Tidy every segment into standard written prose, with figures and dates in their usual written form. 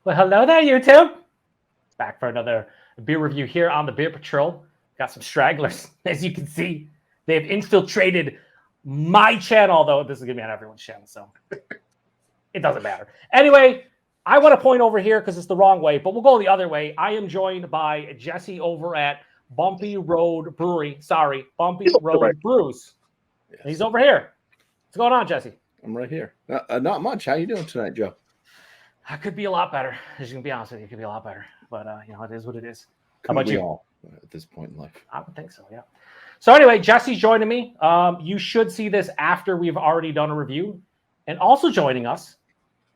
Well, hello there, YouTube. Back for another beer review here on the Beer Patrol. Got some stragglers, as you can see. They have infiltrated my channel, although this is going to be on everyone's channel, so it doesn't matter. Anyway, I want to point over here because it's the wrong way, but we'll go the other way. I am joined by Jesse over at Bumpy Road Brewery. Sorry, Bumpy Road Brews. Yes. He's over here. What's going on, Jesse? I'm right here. Not much. How you doing tonight, Joe? I could be a lot better. As you can be honest with you, it could be a lot better. But, it is what it is. How about you? All at this point in life? I would think so, yeah. So anyway, Jesse's joining me. You should see this after we've already done a review. And also joining us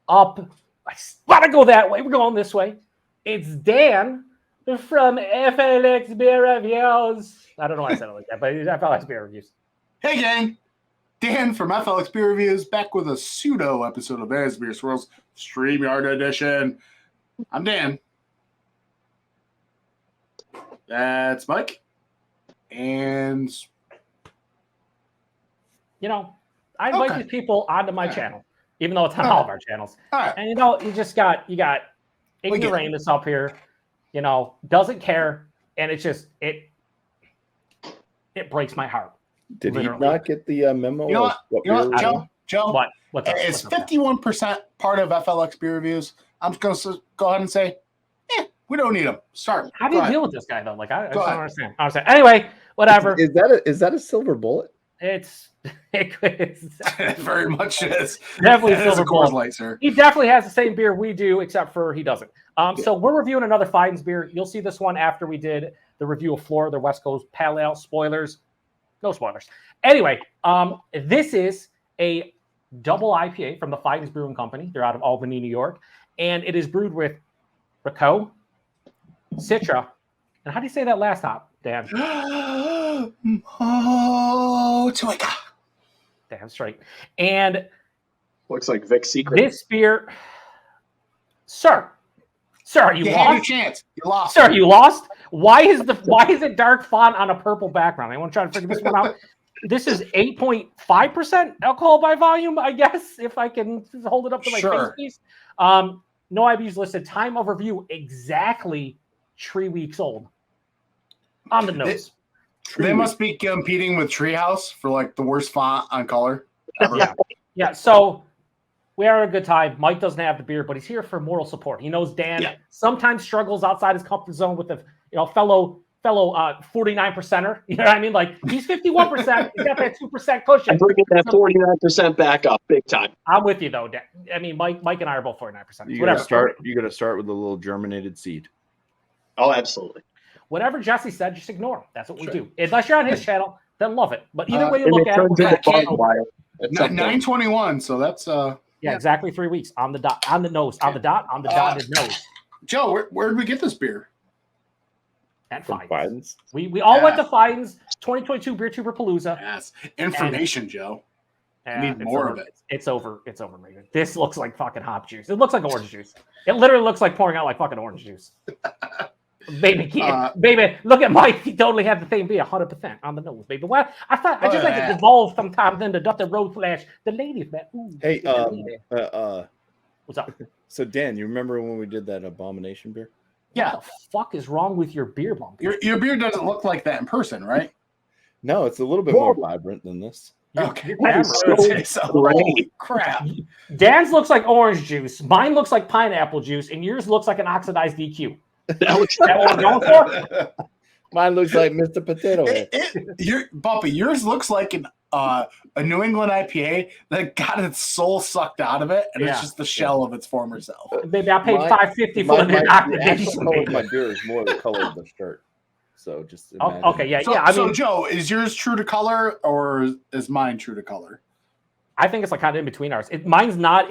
up, I want to go that way. We're going this way. It's Dan from FLX Beer Reviews. I don't know why I said it like that, but it's FLX Beer Reviews. Hey, gang. Dan from FLX Beer Reviews back with a pseudo episode of Bears Beer Swirls StreamYard edition. I'm Dan. That's Mike. And I invite these people onto my channel, even though it's on all of our channels. Right. And you got ignoramus up here, doesn't care, and it's just it breaks my heart. Did literally. He not get the memo? You know what, Joe? What's up? It's 51% part of FLX Beer Reviews. I'm just going to go ahead and say, we don't need them. Start. How do you deal with this guy, though? Like, I just don't understand. Anyway, whatever. Is that a silver bullet? It's it very much is. Definitely a silver bullet. Light, sir. He definitely has the same beer we do, except for he doesn't. So we're reviewing another Fidens beer. You'll see this one after we did the review of Florida, the West Coast Pale Ale. Spoilers. No spoilers. Anyway, this is a double IPA from the Fidens Brewing Company. They're out of Albany, New York. And it is brewed with Rakau, Citra, and how do you say that last hop, Dan? Motueka. Damn straight. And looks like Vic's secret. This beer, sir, you lost. Had your chance. You lost. Sir, you lost. Why is it dark font on a purple background? I want to try to figure this one out. This is 8.5% alcohol by volume, I guess, if I can hold it up to my face piece. No IBUs listed. Time of review exactly 3 weeks old. On the nose. They must be competing with Treehouse for like the worst font on color ever. Yeah. So we are at a good time. Mike doesn't have the beer, but he's here for moral support. He knows Dan sometimes struggles outside his comfort zone with the fellow 49%er. You know what I mean? Like he's 51%. He's got that 2% cushion. I'm bringing that 49% back up big time. I'm with you though. Dan. I mean, Mike and I are both 49%. You got to start with a little germinated seed. Oh, absolutely. Whatever Jesse said, just ignore him. That's what we do. Unless you're on his channel, then love it. But either way you look at it, it's 9/21. So that's exactly 3 weeks on the dot, on the nose, on the dotted nose. Joe, where did we get this beer? At Fidens. We all went to Fidens 2022 Beer Tuber Palooza. Yes, information, Joe. I need more of it. It's overrated. This looks like fucking hop juice. It looks like orange juice. It literally looks like pouring out like fucking orange juice. Baby, look at Mike. He totally had the thing be 100% on the nose, baby. Well, I thought I just like to evolve sometimes into the road flash. The ladies, man. Ooh, hey, what's up? So Dan, you remember when we did that abomination beer? Yeah. What the fuck is wrong with your beer, Bumpy? Your beer doesn't look like that in person, right? No, it's a little bit more vibrant than this. Okay. Holy crap. Dan's looks like orange juice. Mine looks like pineapple juice, and yours looks like an oxidized DQ. That what we're going for? Mine looks like Mr. Potato Head. Bumpy, yours looks like a New England IPA that got its soul sucked out of it, and it's just the shell of its former self. Baby, I paid $5.50 for the oxidation. My beer is more the color of the shirt. So just imagine. Okay, So Joe, is yours true to color, or is mine true to color? I think it's like kind of in between ours. Mine is not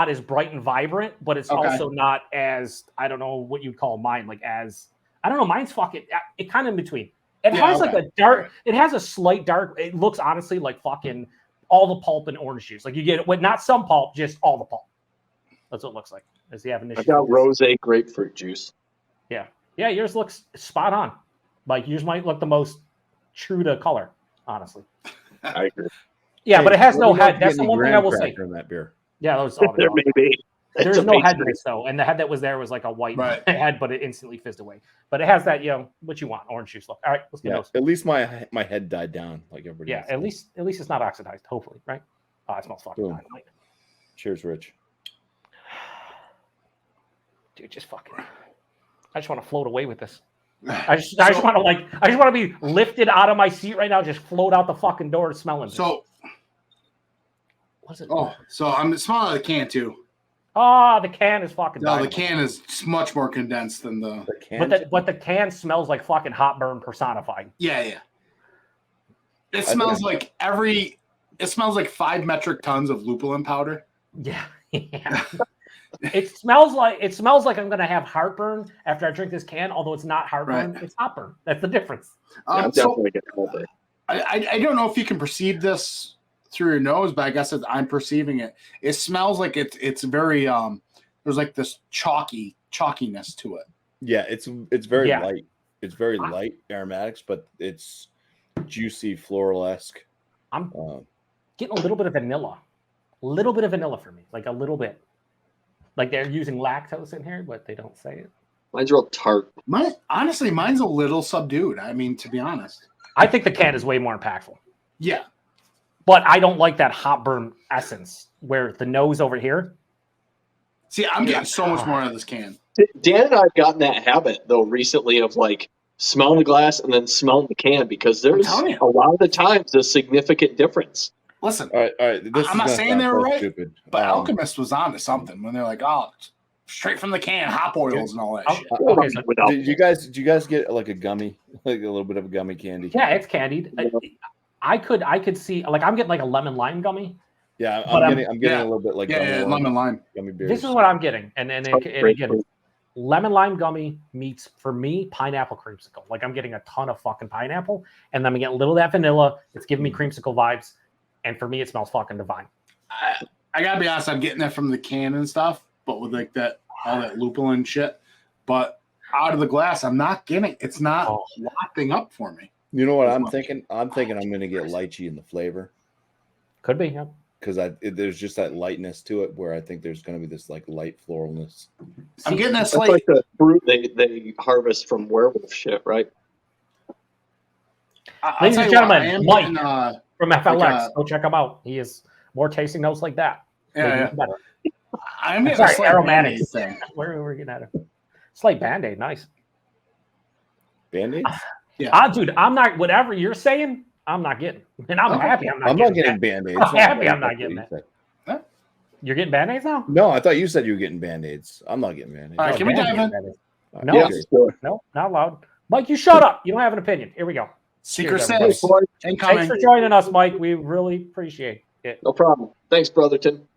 as bright and vibrant, but it's also not as, I don't know what you'd call mine, like as, I don't know, mine's fucking, it kind of in between. It has like a dark, it has a slight dark, it looks honestly like fucking all the pulp and orange juice. Like you get it, not some pulp, just all the pulp. That's what it looks like. Does he have an issue? I got rosé grapefruit juice. Yeah. Yeah, yours looks spot on. Like yours might look the most true to color, honestly. I agree. Yeah, but it has no head. That's the one thing I will say. In that beer. Yeah, those all there may be. There's a no base head to beer. this though, and the head that was there was like a white Right. head, but it instantly fizzed away. But it has that, what you want, orange juice look. All right, let's get Yeah, those. at least my head died down like everybody Yeah, else. at least it's not oxidized. Hopefully, right? Oh, it smells fucking Boom. dynamite. Cheers, Rich. Dude, just fucking. I just want to float away with this. I just want to be lifted out of my seat right now, just float out the fucking door smelling. So, What's it? so I'm smelling the can too. Oh, the can is fucking. No, the dynamite. can is much more condensed than the. But the can smells like fucking hot burn personified. Yeah. It smells like It smells like 5 metric tons of lupulin powder. Yeah. It smells like I'm gonna have heartburn after I drink this can, although it's not heartburn, Right. It's heartburn. That's the difference. I'm So definitely getting hold of it. I don't know if you can perceive this through your nose, but I guess I'm perceiving it. It smells like it's very there's like this chalkiness to it. Yeah, it's very Yeah. light. It's very light aromatics, but it's juicy, floral-esque. I'm getting a little bit of vanilla. A little bit of vanilla for me. Like a little bit. Like they're using lactose in here, but they don't say it. Mine's real tart. Honestly, mine's a little subdued. I mean, to be honest. I think the can is way more impactful. Yeah. But I don't like that hot burn essence where the nose over here. See, I'm getting so much more out of this can. Dan and I have gotten that habit though recently of like smelling the glass and then smelling the can because there's telling you. a lot of the times a significant difference. Listen, All right. This I'm is not gonna saying sound they were so right, stupid. but Alchemist was on to something when they're like, oh, straight from the can, hop oils and all that shit. Okay, so Without Did you guys get like a gummy, like a little bit of a gummy candy? yeah, it's candied. I could see like I'm getting like a lemon lime gummy. Yeah, But, I'm getting yeah. a little bit like Yeah, lemon lime. gummy beers. This is what I'm getting, and great again, fruit. lemon lime gummy meets for me pineapple creamsicle. Like I'm getting a ton of fucking pineapple, and then I'm getting a little of that vanilla. It's giving me creamsicle vibes, and for me, it smells fucking divine. I gotta be honest, I'm getting that from the can and stuff, but with like that all that lupulin shit. But out of the glass, I'm not getting. It's not wafting up for me. You know what I'm thinking? I'm thinking I'm gonna get lychee in the flavor Could be, yeah. because there's just that lightness to it where I think there's gonna be this like light floralness. I'm getting that That's slight. like the fruit they harvest from werewolf shit, right? Ladies and gentlemen, I am Mike. getting, From FLX, Like, go check him out. He is more tasting notes like that. yeah. Better. I'm getting Sorry, a slight aromatics. Band-Aid thing. Where are we getting at it? Slight Band-Aid, nice. Band-Aids? Dude, I'm not, whatever you're saying, I'm not getting. And I'm happy I'm not I'm getting not getting that. Band-Aids. I'm happy That's I'm not what getting you that. said. You're getting Band-Aids now? No, I thought you said you were getting Band-Aids. I'm not getting Band-Aids. All right, Oh, can we Dan dive getting in? Band-Aids. All right, No. Yeah, cheers. sure. No, not allowed. Mike, you shut up. You don't have an opinion. Here we go. Secret Cheers, everybody. Six Thanks incoming. for joining us, Mike. We really appreciate it. No problem. Thanks, Brotherton.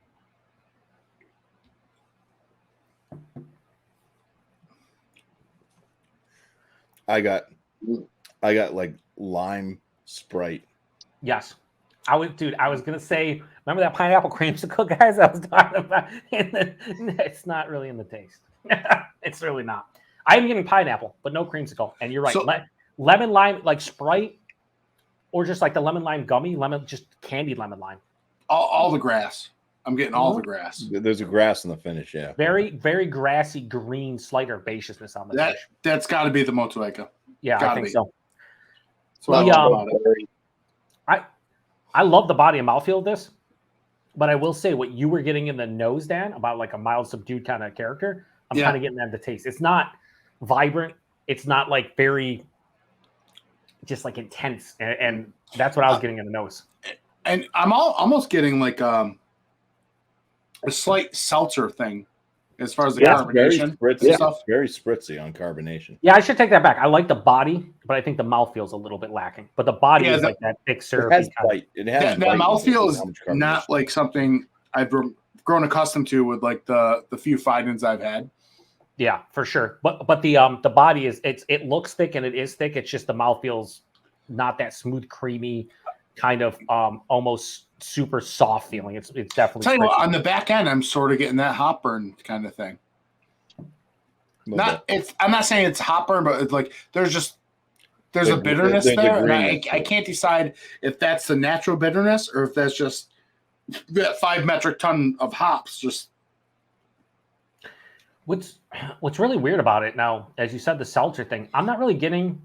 I got like lime Sprite. Yes. I was gonna say, remember that pineapple creamsicle, guys? I was talking about. It's not really in the taste. It's really not. I am getting pineapple, but no creamsicle. And you're right. So- Lemon lime, like Sprite, or just like the lemon lime gummy, just candied lemon lime. All the grass. I'm getting all the grass. There's a grass in the finish, yeah. Very, very grassy, green, slight herbaceousness on the That dish. that's got to be the Motueka. Yeah, I gotta think be. so. So I The, love about it. I love the body and mouthfeel of this, but I will say what you were getting in the nose, Dan, about like a mild, subdued kind of character. I'm Yeah. kind of getting that in the taste. It's not vibrant. It's not like very, just like intense, and that's what I was getting in the nose. And I'm almost getting like a slight seltzer thing as far as the Yeah, very carbonation spritzy. and stuff. Very spritzy on carbonation. Yeah, I should take that back. I like the body, but I think the mouth feels a little bit lacking. But the body Yeah, is like that thick It syrupy has kind of. bite. It has That bite mouthfeel with is how much carbonation. not like something I've grown accustomed to with like the few Fidens I've had. Yeah, for sure. But the body is it looks thick and it is thick. It's just the mouth feels not that smooth, creamy, kind of almost super soft feeling. It's definitely. Tell you what, crisp. on the back end, I'm sort of getting that hop burn kind of thing. I'm not saying it's hop burn, but it's like there's a bitterness there's a there, and greenness I to it. can't decide if that's the natural bitterness or if that's just that 5 metric ton of hops just What's really weird about it now, as you said, the seltzer thing, I'm not really getting.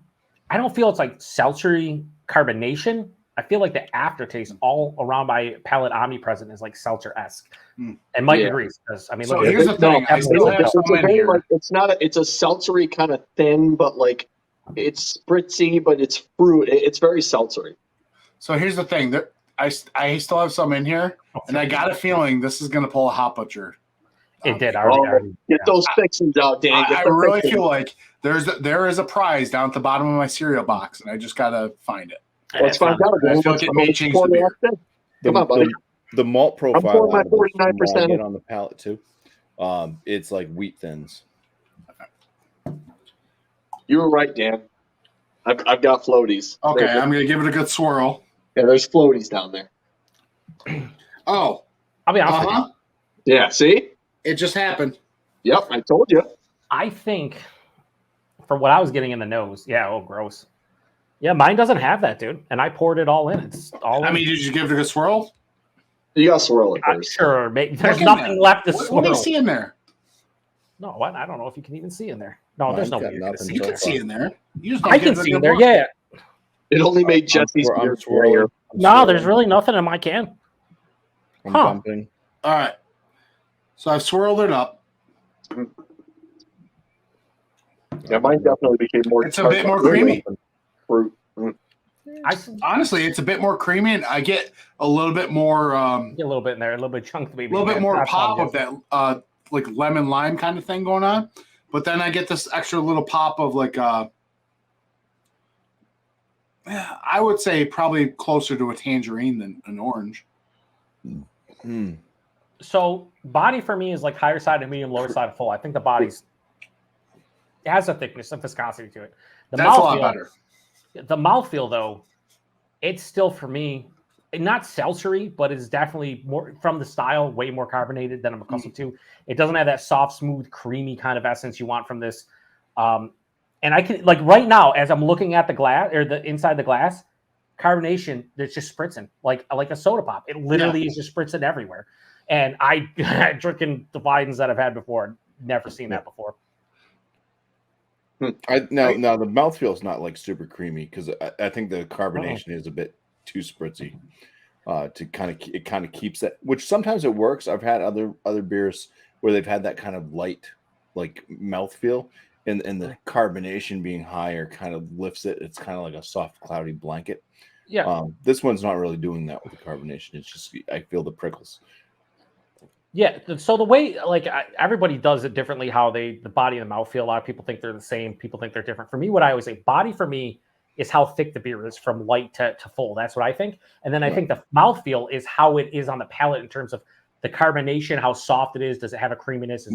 I don't feel it's like seltzery carbonation. I feel like the aftertaste all around my palate omnipresent is like seltzer-esque. And Mike agrees because I mean, So look, here's the thing. I still have some in here. Like, it's not. It's a seltzery kind of thin, but like it's spritzy, but it's fruit. It's very seltzery. So here's the thing. I still have some in here, and I got a feeling this is going to pull a hot butcher. It did. Get those fixins out, Dan. I really feel like there is a prize down at the bottom of my cereal box, and I just got to find it. Let's find out. I feel like it may change the beer. Come on, buddy. The malt profile pouring my 49% on the palate too. It's like wheat thins. You were right, Dan. I've got floaties. Okay, I'm going to give it a good swirl. Yeah, there's floaties down there. Oh. I'll be honest with you. Yeah, see? It just happened. Yep, I told you. I think for what I was getting in the nose, gross. Yeah, mine doesn't have that, dude. And I poured it all in. It's all in. I mean, did you give it a good swirl? You got to swirl it first. Sure. There's nothing left to swirl. What do you see in there? No, what? I don't know if you can even see in there. No, there's no way you're You can see in there. You just I can see in there, yeah. It only made Jesse's beer swirl. No, there's really nothing in my can. I'm bumping. All right. So I've swirled it up. Yeah, mine definitely became more. It's a bit more creamy. Fruit. Honestly, it's a bit more creamy, and I get a little bit more. Get a little bit in there, a little bit chunk, maybe. A little bit more pop of that, like lemon lime kind of thing going on. But then I get this extra little pop of like, I would say probably closer to a tangerine than an orange. Mm. So body for me is like higher side of medium, lower side of full. I think the body's it has a thickness, some viscosity to it. That's a lot better. The mouthfeel, though, it's still for me not seltzery, but it's definitely more from the style, way more carbonated than I'm accustomed to. It doesn't have that soft, smooth, creamy kind of essence you want from this. And I can like right now, as I'm looking at the glass or the inside the glass, carbonation that's just spritzing like a soda pop. It literally is just spritzing everywhere. And I drinking the Fidens that I've had before, never seen that before. Now the mouthfeel is not like super creamy because I think the carbonation is a bit too spritzy. It kind of keeps that, which sometimes it works. I've had other beers where they've had that kind of light like mouthfeel, and the carbonation being higher kind of lifts it. It's kind of like a soft, cloudy blanket. Yeah. This one's not really doing that with the carbonation. It's just I feel the prickles. Yeah, so the way everybody does it differently, how the body and the mouthfeel. A lot of people think they're the same. People think they're different. For me, what I always say, body for me is how thick the beer is from light to full. That's what I think. And then I think the mouthfeel is how it is on the palate in terms of the carbonation, how soft it is. Does it have a creaminess?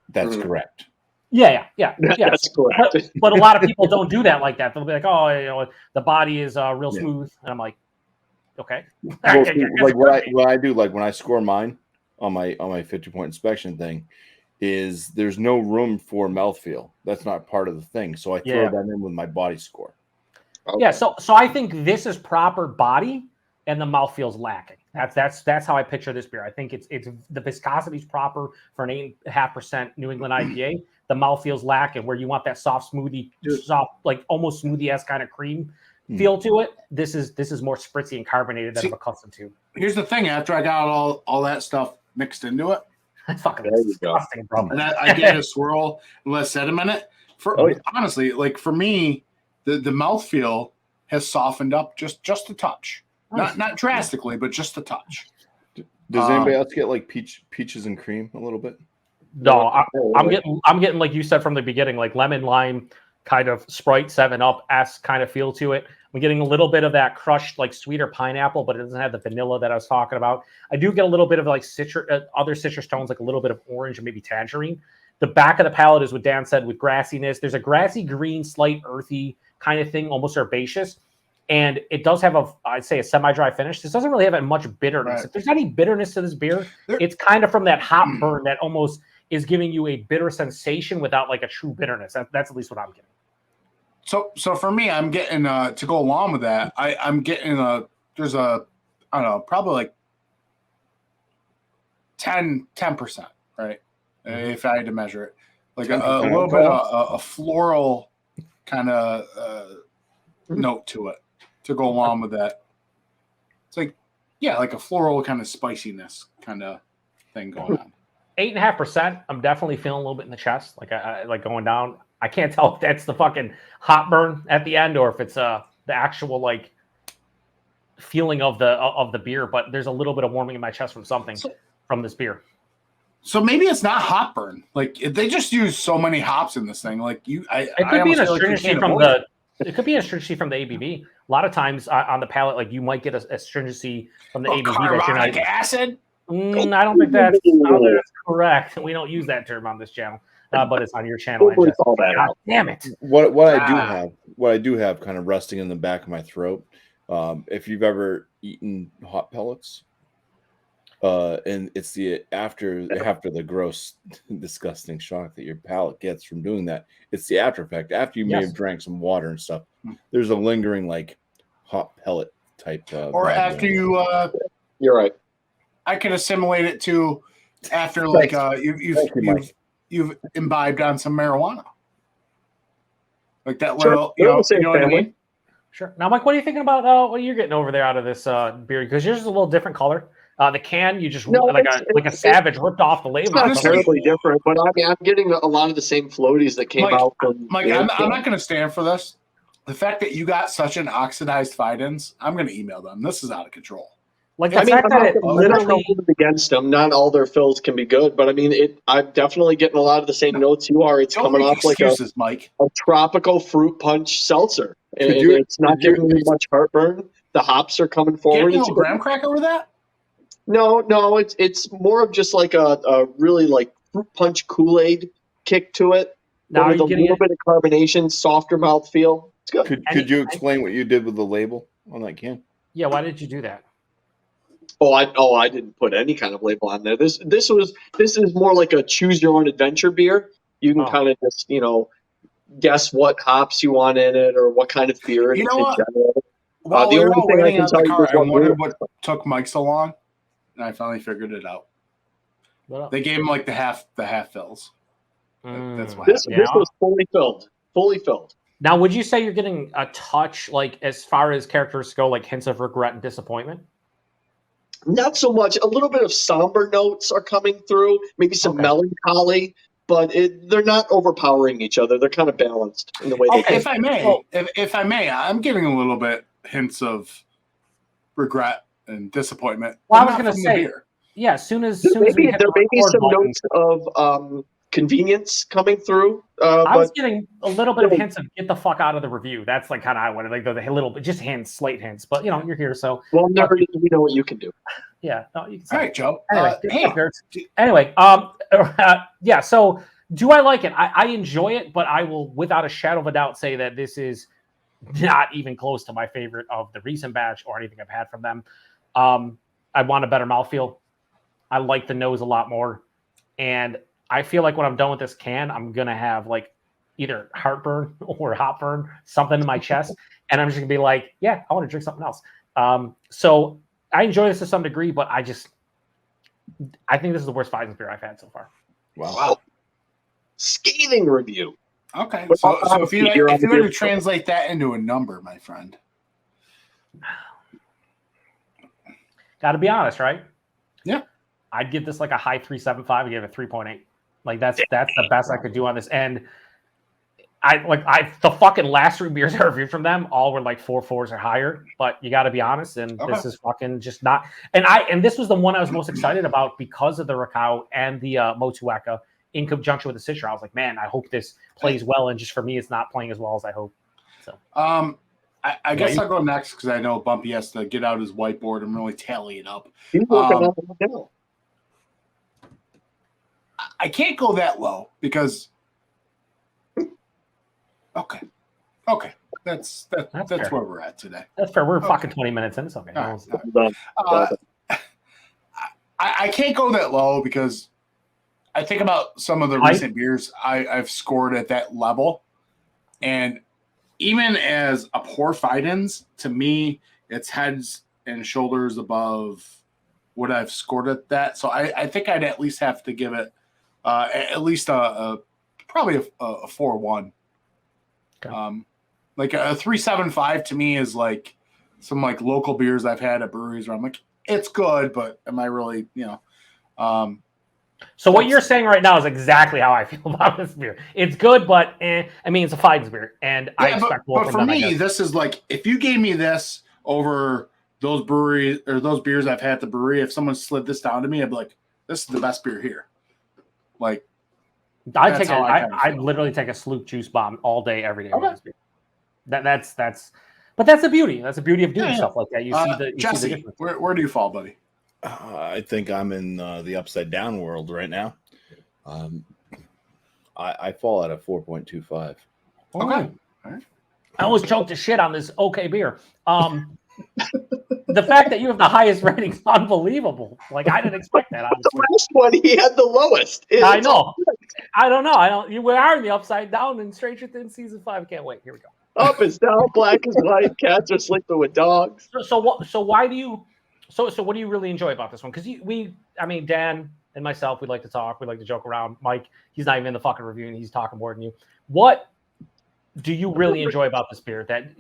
That's correct. Yeah. That's correct. But a lot of people don't do that like that. They'll be like, oh, the body is real smooth. And I'm like, okay. Well, like what I do, like when I score mine on my 50-point inspection thing, is there's no room for mouthfeel. That's not part of the thing. So I throw that in with my body score. Okay. Yeah, so I think this is proper body and the mouthfeel's lacking. That's how I picture this beer. I think it's the viscosity's proper for an 8.5% New England IPA. The mouthfeel's lacking where you want that soft smoothie, like almost smoothie-esque kind of cream feel to it. This is more spritzy and carbonated than I'm accustomed to. Here's the thing: after I got all that stuff mixed into it, that's fucking disgusting, bro. And I gave it a swirl and let it sediment in it. Honestly, like for me, the mouthfeel has softened up just a touch. Not drastically, but just a touch. Does anybody else get like peaches and cream a little bit? No, I'm getting like you said from the beginning, like lemon lime kind of Sprite 7-Up-esque kind of feel to it. I'm getting a little bit of that crushed, like sweeter pineapple, but it doesn't have the vanilla that I was talking about. I do get a little bit of like other citrus tones, like a little bit of orange and maybe tangerine. The back of the palate is what Dan said with grassiness. There's a grassy green, slight earthy kind of thing, almost herbaceous. And it does have I'd say a semi-dry finish. This doesn't really have much bitterness. Right. If there's any bitterness to this beer, it's kind of from that hop burn that almost is giving you a bitter sensation without like a true bitterness. That's at least what I'm getting. So for me, I'm getting to go along with that. I'm getting there's I don't know, probably like 10%, right? if I had to measure it. Like a Temperamental. little bit of a floral kind of note to it to go along with that. It's like, like a floral kind of spiciness kind of thing going on. 8.5%. I'm definitely feeling a little bit in the chest. Like I like going down. I can't tell if that's the fucking hot burn at the end or if it's the actual like feeling of the beer. But there's a little bit of warming in my chest from something from this beer. So maybe it's not hot burn. Like they just use so many hops in this thing. Like it could be an astringency from it could be an astringency from the ABV. A lot of times on the palate, like you might get a astringency from the ABV. Carbonic acid. I don't think that's correct. We don't use that term on this channel, but it's on your channel. God damn it! What I do have kind of resting in the back of my throat. If you've ever eaten hot pellets. And it's the after the gross, disgusting shock that your palate gets from doing that. It's the after effect after you may have drank some water and stuff. There's a lingering like hot pellet type. Or after you, you're right. I could assimilate it to after like you've imbibed on some marijuana, like that little. You know what I mean? Sure. Now, Mike, what are you thinking about? What are you getting over there out of this beer? Because yours is a little different color. The can, you just like a savage ripped off the label. It's not terribly different, but I mean, I'm getting a lot of the same floaties that came out from. Mike, I'm not going to stand for this. The fact that you got such an oxidized Fidens, I'm going to email them. This is out of control. Like the fact that it literally against them, not all their fills can be good, but I mean, I'm definitely getting a lot of the same notes you are. It's coming off like a tropical fruit punch seltzer, and it's not giving me much heartburn. The hops are coming forward. Getting a graham cracker with that? No, it's more of just like a really like fruit punch Kool-Aid kick to it. Now with a little bit of carbonation, softer mouthfeel. It's good. Could you explain what you did with the label on that can? Yeah, why did you do that? I didn't put any kind of label on there. This is more like a choose your own adventure beer. You can kind of just guess what hops you want in it or what kind of beer it is in general. Well, the only thing I can tell you is I wondered what took Mike so long. And I finally figured it out. They gave him like the half fills. That's why. This was fully filled. Now, would you say you're getting a touch, like as far as characteristics go, like hints of regret and disappointment? Not so much. A little bit of somber notes are coming through. Maybe some melancholy, but they're not overpowering each other. They're kind of balanced in the way they. If I may, I'm getting a little bit hints of regret and disappointment. Well, I was going to say, as soon as there may be some notes of convenience coming through. I was getting a little bit of hints of get the fuck out of the review. That's like kind of I wanted, like the little bit, just hints, slight hints. But you're here, so nerd, you know what you can do. Yeah, no, you can. All right, Joe. Anyway, So, do I like it? I enjoy it, but I will, without a shadow of a doubt, say that this is not even close to my favorite of the recent batch or anything I've had from them. I want a better mouthfeel. I like the nose a lot more. And I feel like when I'm done with this can, I'm going to have like either heartburn or hot burn, something in my chest. And I'm just going to be like, I want to drink something else. So I enjoy this to some degree, but I think this is the worst Fidens beer I've had so far. Wow. Scathing review. Okay. So if you were to translate that into a number, my friend. Got to be honest, right? Yeah. I'd give this like a high 3.75. I give it 3.8. Like that's the best I could do on this. And the fucking last 3 beers I reviewed from them all were like 4.4s or higher. But you got to be honest, and this is fucking just not. And this was the one I was most excited about because of the Rakau and the Motueka in conjunction with the Citra. I was like, man, I hope this plays well. And just for me, it's not playing as well as I hope. So. I guess I'll go next because I know Bumpy has to get out his whiteboard and really tally it up. He's working on it now. I can't go that low because. Okay, that's where we're at today. That's fair. We're fucking 20 minutes in. It's okay. I can't go that low because I think about some of the recent beers I've scored at that level, and even as a poor Fidens, to me, it's heads and shoulders above what I've scored at that. So I think I'd at least have to give it at least probably a 4.1. Okay. Like a 3.75 to me is like some like local beers I've had at breweries where I'm like, it's good, but am I really, So what you're saying right now is exactly how I feel about this beer. It's good, but I mean, it's a Fidens beer, and I expect more but from for them, me, this is like if you gave me this over those breweries or those beers I've had at the brewery, if someone slid this down to me, I'd be like, this is the best beer here. Like, I'd literally take a Sloop juice bomb all day, every day. Okay. With this beer. But that's the beauty. That's the beauty of doing stuff like that. You see the difference. Where do you fall, buddy? I think I'm in the upside down world right now. I fall at a 4.25. Okay. All right. I almost choked to shit on this okay beer. The fact that you have the highest rating is unbelievable. Like, I didn't expect that, honestly. The last one, he had the lowest. I know. I don't know. We are in the upside down in Stranger Things season 5. Can't wait. Here we go. Up is down, black is white. Cats are sleeping with dogs. So why do you? So what do you really enjoy about this one? Because Dan and myself, we like to talk. We like to joke around. Mike, he's not even in the fucking review, and he's talking more than you. What do you really enjoy about this beer? That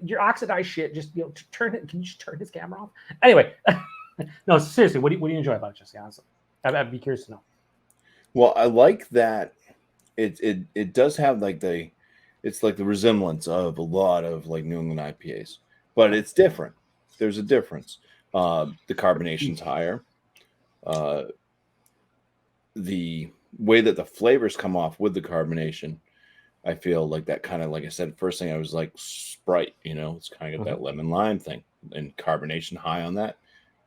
your oxidized shit, just turn it. Can you just turn his camera off? Anyway, no, seriously, what do you enjoy about it, Jesse? Honestly, I'd be curious to know. Well, I like that it does have like it's like the resemblance of a lot of like New England IPAs, but it's different. There's a difference. The carbonation's higher. The way that the flavors come off with the carbonation, I feel like that kind of, like I said, first thing I was like Sprite, it's kind of got that lemon lime thing, and carbonation high on that.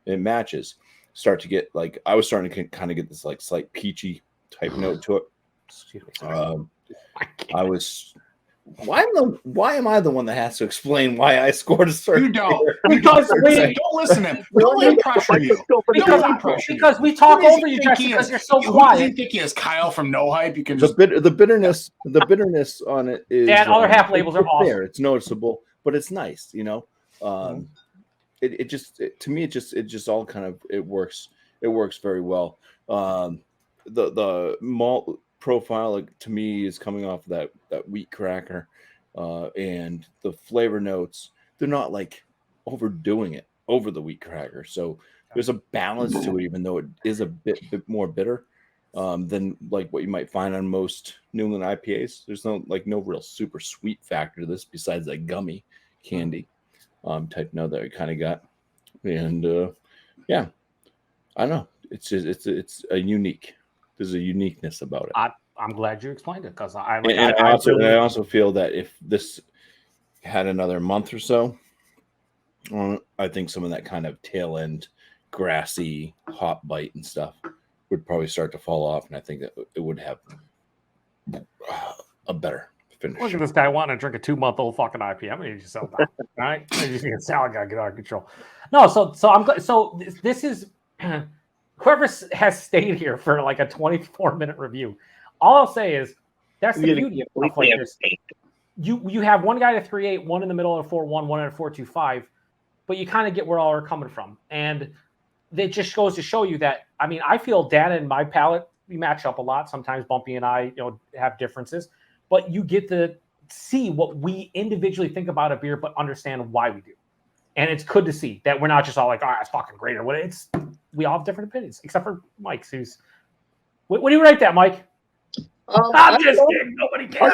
It matches. Start to get like, I was starting to kind of get this like slight peachy type note to it. Excuse me. I was. Why am I the one that has to explain why I scored a certain? You don't. Don't listen to him. Don't let him pressure you. Because we talk over you, Jesse, because you're so quiet. You think he is Kyle from No Hype? You can just the bitterness on it is. And other half labels are awesome. There, it's noticeable, but it's nice. It to me it just all kind of it works very well. The malt profile, like, to me, is coming off of that wheat cracker, and the flavor notes, they're not like overdoing it over the wheat cracker, so there's a balance to it, even though it is a bit more bitter than like what you might find on most New England IPAs. There's no real super sweet factor to this besides that gummy candy type note that I kind of got, and yeah, I don't know, it's a unique. There's a uniqueness about it. I'm glad you explained it, because I also feel that if this had another month or so, I think some of that kind of tail end grassy hop bite and stuff would probably start to fall off, and I think that it would have a better finish. Look at this guy wanting to drink a 2-month-old fucking IPA. I'm gonna just sell that. All right, I just need a salad guy get out of control. No, so I'm glad. So this is. Whoever has stayed here for like a 24-minute review, all I'll say is that's the beauty of stuff like this. You have one guy at 3.8, one in the middle at 4.1, one at 4.25, but you kind of get where all are coming from, and it just goes to show you that. I mean, I feel Dan and my palate, we match up a lot. Sometimes Bumpy and I, have differences, but you get to see what we individually think about a beer, but understand why we do. And it's good to see that we're not just all like, oh, it's fucking great, or what. We all have different opinions, except for Mike's. Who's what do you rate that, Mike? I'm just kidding. Nobody cares.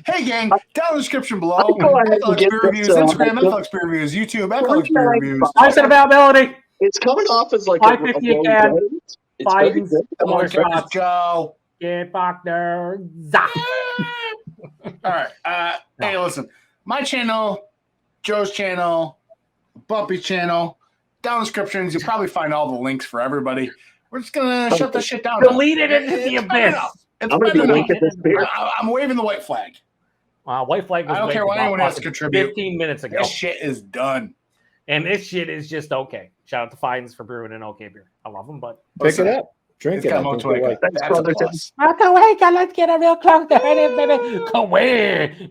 Hey, gang! Down in the description below. FLX Beer Reviews Instagram, FLX Beer Reviews YouTube, FLX Beer Reviews. Price and availability. It's coming off as like $5.50 again. Fidens. Joe. Get back there. All right. Hey, listen. My channel, Joe's channel, Bumpy's channel. Down in the descriptions, you'll probably find all the links for everybody. We're just gonna shut this shit down. Delete it into the abyss. I'm waving the white flag. White flag. I don't care what anyone has to contribute. 15 minutes ago. This shit is done. And this shit is just okay. Shout out to Fidens for brewing an okay beer. I love them, but pick it up. Drink it. Motueka. Motueka, let's get a real close to it, baby. Kawau.